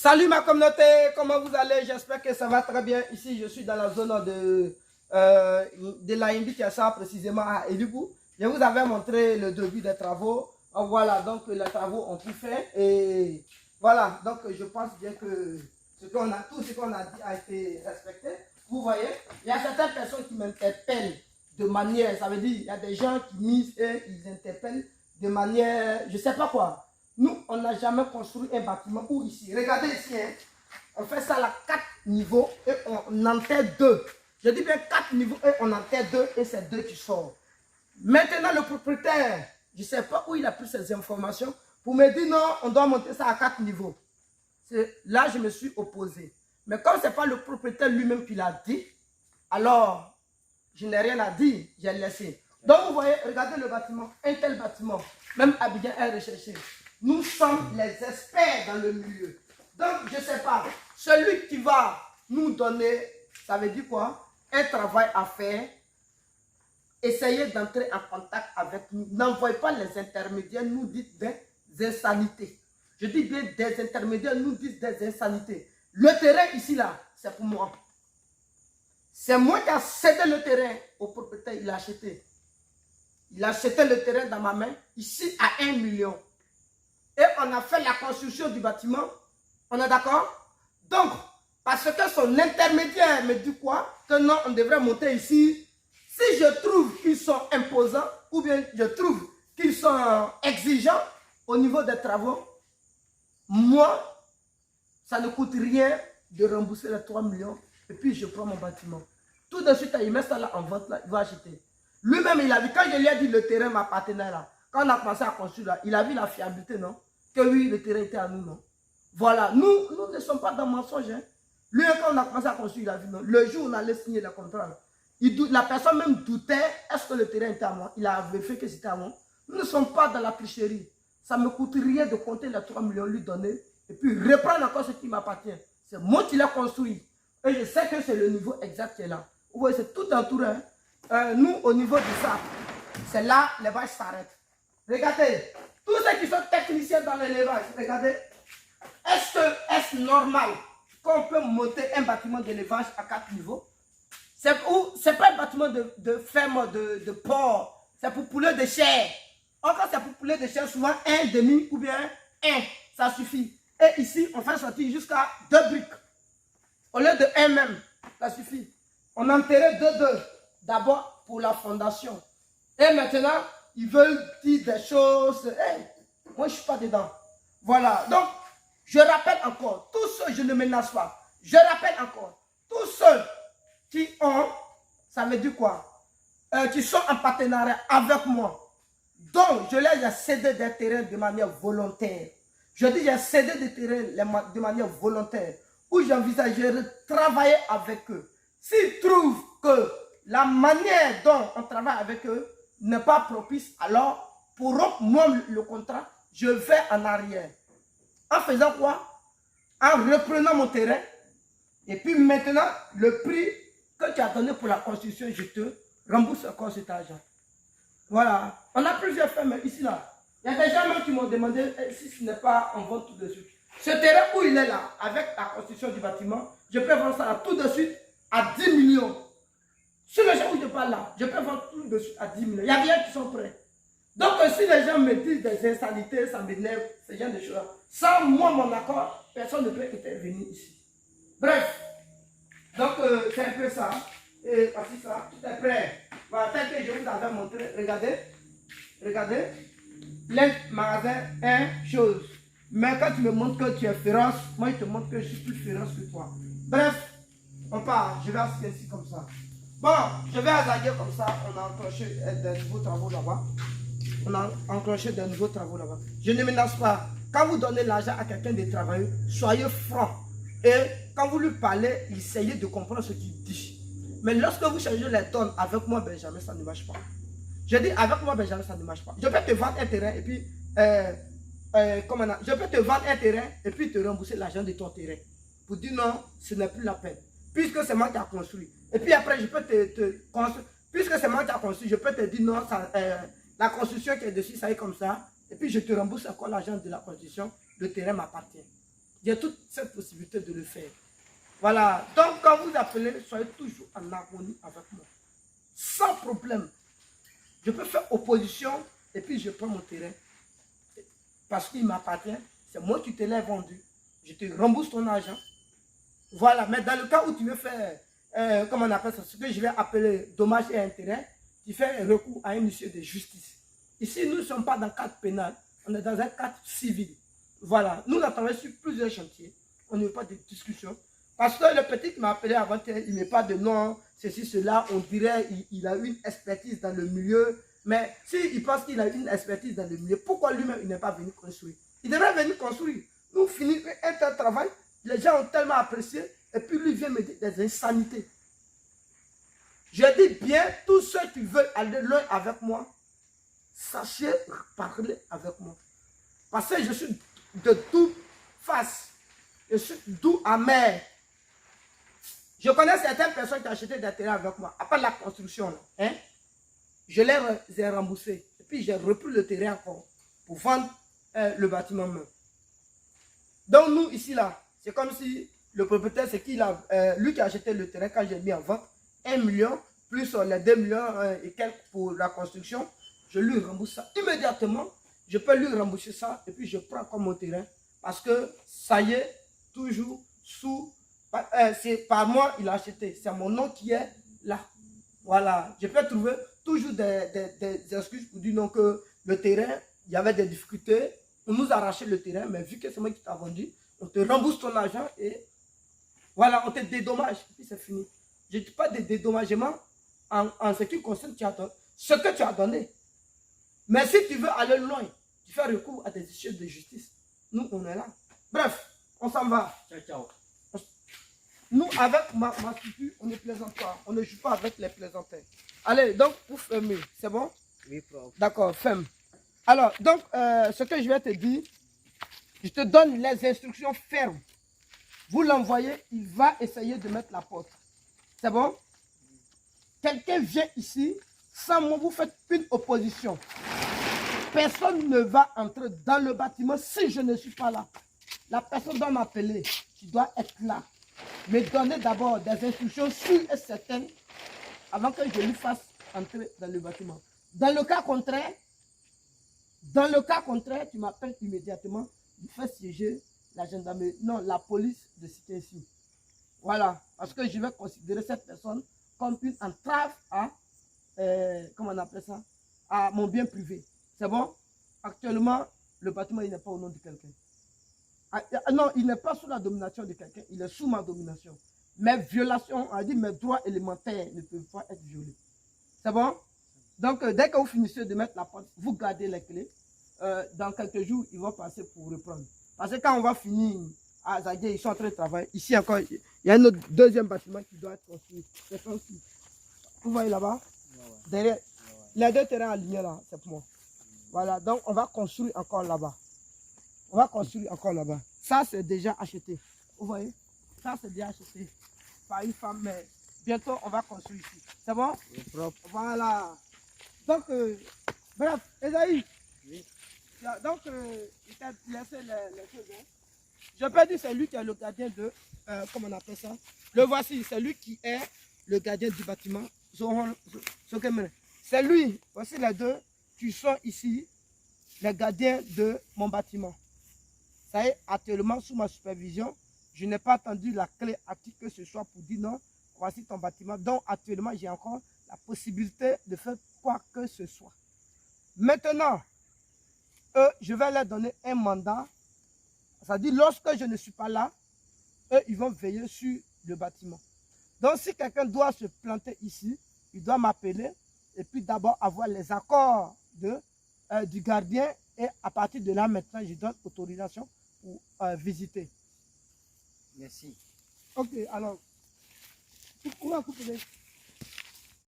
Salut ma communauté, comment vous allez? J'espère que ça va très bien. Ici, je suis dans la zone de la Indi-Kiassa, précisément à Elugu. Je vous avais montré le début des travaux. Voilà, donc les travaux ont tout fait. Et voilà, donc je pense bien que tout ce qu'on a dit a été respecté. Vous voyez, il y a certaines personnes qui m'interpellent de manière, ça veut dire, il y a des gens qui misent et ils interpellent de manière, je ne sais pas quoi. Nous, on n'a jamais construit un bâtiment où ici, regardez ici, hein, on fait ça à 4 niveaux et on enterre 2. Je dis bien 4 niveaux et on enterre 2 et c'est 2 qui sortent. Maintenant, le propriétaire, je ne sais pas où il a pris ces informations pour me dire non, on doit monter ça à 4 niveaux. Là, je me suis opposé. Mais comme ce n'est pas le propriétaire lui-même qui l'a dit, alors je n'ai rien à dire, j'ai laissé. Donc, vous voyez, regardez le bâtiment, un tel bâtiment, même Abidjan est recherché. Nous sommes les experts dans le milieu. Donc, je ne sais pas, celui qui va nous donner, ça veut dire quoi? Un travail à faire, essayez d'entrer en contact avec nous. N'envoyez pas les intermédiaires, nous dites des insanités. Je dis bien des intermédiaires, nous dites des insanités. Le terrain ici, là, c'est pour moi. C'est moi qui ai cédé le terrain au propriétaire, il a acheté. Il a acheté le terrain dans ma main, ici à 1 million. Et on a fait la construction du bâtiment. On est d'accord? Donc, parce que son intermédiaire me dit quoi? Que non, on devrait monter ici. Si je trouve qu'ils sont imposants, ou bien je trouve qu'ils sont exigeants au niveau des travaux, moi, ça ne coûte rien de rembourser les 3 millions. Et puis, je prends mon bâtiment. Tout de suite, il met ça là en vente, là, il va acheter. Lui-même, il a vu, quand je lui ai dit le terrain m'appartenait là, quand on a commencé à construire là, il a vu la fiabilité, non? Que oui, le terrain était à nous, non? Voilà, nous ne sommes pas dans le mensonge. Hein. Lui, quand on a commencé à construire, il a vu, non? Le jour où on allait signer le contrat, là, la personne même doutait, est-ce que le terrain était à moi? Il a vérifié que c'était à moi. Nous ne sommes pas dans la tricherie. Ça ne me coûte rien de compter les 3 millions, lui donner, et puis reprendre encore ce qui m'appartient. C'est moi qui l'ai construit. Et je sais que c'est le niveau exact qui est là. Vous voyez, c'est tout entouré. Hein. Nous, au niveau du sable, c'est là, les vaches s'arrêtent. Regardez, tous ceux qui sont techniciens dans l'élevage, regardez, est-ce normal qu'on peut monter un bâtiment d'élevage à 4 niveaux? C'est pas un bâtiment de ferme, de porc, c'est pour poulet de chair. Encore c'est pour poulet de chair, souvent 1,5 ou bien 1, ça suffit. Et ici, on fait sortir jusqu'à 2 briques. Au lieu de 1 même, ça suffit. On enterrait 2 d'abord pour la fondation. Et maintenant, ils veulent dire des choses. Hey, moi, je ne suis pas dedans. Voilà. Donc, je rappelle encore, tous ceux, je ne menace pas. Je rappelle encore, tous ceux qui ont, ça veut dire quoi? Qui sont en partenariat avec moi. Donc, je les ai cédé des terrains de manière volontaire. Je dis, j'ai cédé des terrains de manière volontaire. Où j'envisagerais de travailler avec eux. S'ils trouvent que la manière dont on travaille avec eux n'est pas propice, alors pour rompre moi le contrat, je vais en arrière. En faisant quoi? En reprenant mon terrain. Et puis maintenant, le prix que tu as donné pour la construction, je te rembourse encore cet argent. Voilà. On a plusieurs fermes ici, là. Il y a des gens même qui m'ont demandé si ce n'est pas en vente tout de suite. Ce terrain où il est là, avec la construction du bâtiment, je peux vendre ça là, tout de suite à 10 millions. Sur le jour où je parle là, je peux vendre tout de suite à 10 millions. Il y a bien qui sont prêts. Donc si les gens me disent des insanités, ça m'énerve, ce genre de choses. Sans moi, mon accord, personne ne peut intervenir ici. Bref, donc c'est un peu ça. Et voici ça, tout est prêt. Voilà, tel que je vous avais montré, regardez. Regardez. Plein magasin, chose. Mais quand tu me montres que tu es féroce, moi je te montre que je suis plus féroce que toi. Bref, on part. Je vais assis ici comme ça. Bon, je vais attaquer comme ça. On a enclenché des nouveaux travaux là-bas. On a enclenché des nouveaux travaux là-bas. Je ne menace pas. Quand vous donnez l'argent à quelqu'un de travailler, soyez franc. Et quand vous lui parlez, essayez de comprendre ce qu'il dit. Mais lorsque vous changez les tonnes avec moi, Benjamin, ça ne marche pas. Je dis avec moi, Benjamin, ça ne marche pas. Je peux te vendre un terrain et puis, je peux te vendre un terrain et puis te rembourser l'argent de ton terrain. Pour dire non, ce n'est plus la peine. Puisque c'est moi qui a construit. Et puis après, je peux te construire. Puisque c'est moi qui a construit, je peux te dire non, ça, la construction qui est dessus, ça est comme ça. Et puis je te rembourse encore l'argent de la construction. Le terrain m'appartient. J'ai toute cette possibilité de le faire. Voilà. Donc, quand vous appelez, soyez toujours en harmonie avec moi. Sans problème. Je peux faire opposition et puis je prends mon terrain. Parce qu'il m'appartient. C'est moi qui te l'ai vendu. Je te rembourse ton argent. Voilà. Mais dans le cas où tu veux faire, comment on appelle ça, ce que je vais appeler dommage et intérêt, tu fais un recours à un monsieur de justice. Ici, nous ne sommes pas dans le cadre pénal. On est dans un cadre civil. Voilà. Nous, on a travaillé sur plusieurs chantiers. On n'a pas de discussion. Parce que le petit qui m'a appelé avant, il n'est pas de nom, ceci, cela. On dirait qu'il a une expertise dans le milieu. Mais s'il pense qu'il a une expertise dans le milieu, pourquoi lui-même, il n'est pas venu construire? Il devrait venir construire. Nous finissons un tel travail. Les gens ont tellement apprécié. Et puis lui vient me dire des insanités. Je dis bien, tous ceux qui veulent aller loin avec moi, sachez parler avec moi. Parce que je suis de toute face. Je suis doux amer. Je connais certaines personnes qui ont acheté des terrains avec moi. Après la construction, hein, je les ai remboursés. Et puis j'ai repris le terrain encore pour vendre le bâtiment même. Donc nous, ici, là, c'est comme si le propriétaire, c'est lui qui a acheté le terrain quand j'ai mis en vente. 1 million, plus les 2 millions et quelques pour la construction. Je lui rembourse ça immédiatement. Je peux lui rembourser ça et puis je prends comme mon terrain. Parce que ça y est, toujours sous... c'est par moi il a acheté. C'est mon nom qui est là. Voilà. Je peux trouver toujours des excuses pour dire non que le terrain, il y avait des difficultés. On nous a arraché le terrain, mais vu que c'est moi qui t'a vendu, on te rembourse ton argent et voilà, on te dédommage. Et puis c'est fini. Je ne dis pas de dédommagement en ce qui concerne ce que tu as donné. Mais si tu veux aller loin, tu fais recours à des issues de justice. Nous, on est là. Bref, on s'en va. Ciao, ciao. Nous, avec ma structure, on ne plaisante pas. On ne joue pas avec les plaisantins. Allez, donc, pour fermer, c'est bon? Oui, prof. D'accord, ferme. Alors, donc, ce que je vais te dire, je te donne les instructions fermes. Vous l'envoyez, il va essayer de mettre la porte. C'est bon? Quelqu'un vient ici, sans moi, vous faites une opposition. Personne ne va entrer dans le bâtiment si je ne suis pas là. La personne doit m'appeler. Tu dois être là. Me donner d'abord des instructions sûres et certaines avant que je lui fasse entrer dans le bâtiment. Dans le cas contraire, tu m'appelles immédiatement. Il fait siéger la gendarmerie, non, la police de cité ici. Voilà, parce que je vais considérer cette personne comme une entrave à, comment on appelle ça, à mon bien privé. C'est bon? Actuellement, le bâtiment, il n'est pas au nom de quelqu'un. Non, il n'est pas sous la domination de quelqu'un, il est sous ma domination. Mes violations, on a dit mes droits élémentaires ne peuvent pas être violés. C'est bon? Donc, dès que vous finissez de mettre la porte, vous gardez les clés. Dans quelques jours, ils vont passer pour reprendre. Parce que quand on va finir à Zagué, ils sont en train de travailler. Ici encore, il y a un autre deuxième bâtiment qui doit être construit. C'est construit. Vous voyez là-bas? Derrière. Les deux terrains alignés là, c'est pour moi. Voilà, donc on va construire encore là-bas. On va construire encore là-bas. Ça, c'est déjà acheté. Vous voyez? Ça, c'est déjà acheté par une femme, mais bientôt, on va construire ici. C'est bon? Voilà. Donc, bref, Esaïe. Oui. Donc, il t'a laissé les choses. Hein? Je peux dire c'est lui qui est le gardien de, comment on appelle ça? Le voici, c'est lui qui est le gardien du bâtiment. C'est lui, voici les deux qui sont ici, les gardiens de mon bâtiment. Ça y est, actuellement, sous ma supervision, je n'ai pas attendu la clé à qui que ce soit pour dire non, voici ton bâtiment. Donc, actuellement, j'ai encore la possibilité de faire quoi que ce soit. Maintenant, eux, je vais leur donner un mandat. C'est-à-dire, lorsque je ne suis pas là, eux, ils vont veiller sur le bâtiment. Donc, si quelqu'un doit se planter ici, il doit m'appeler et puis d'abord avoir les accords du gardien et à partir de là, maintenant, je donne autorisation pour visiter. Merci. Ok, alors, on va couper.